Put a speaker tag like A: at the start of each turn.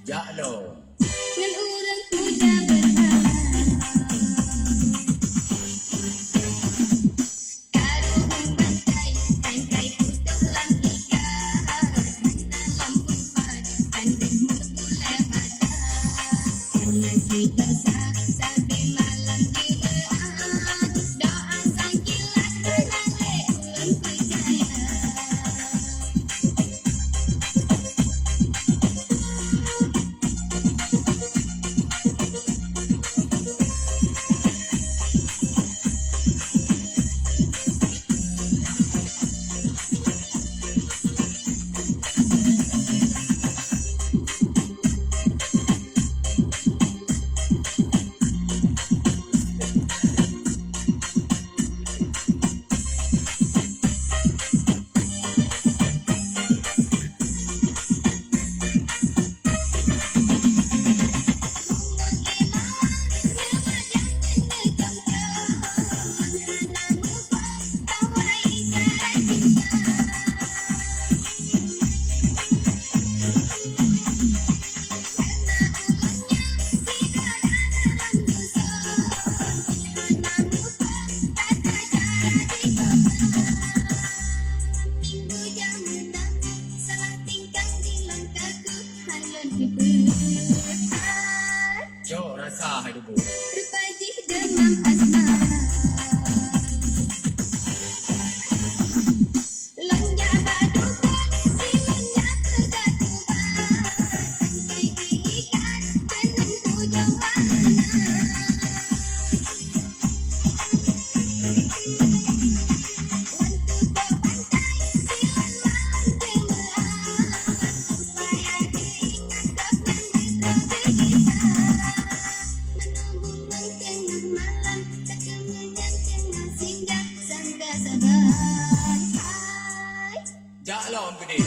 A: Jak lo.
B: Ngan urang muda berhalangan karo membantai tangkai putelan ika dalam empat pandai mula mata nasi tersak sampai malam diraan doa sang kilat menale ulang percaya.
A: Jok rasa hai debu.
B: Terpajih demam asmara lonjak badukan silonjak kegatuban diikat penentu jawaban wantu berpantai silon malam kemean supaya diikat kapan diterbegitan menunggu tengah malam kekemenyan tengah singgah sangka sabar.
A: Jak lo gede.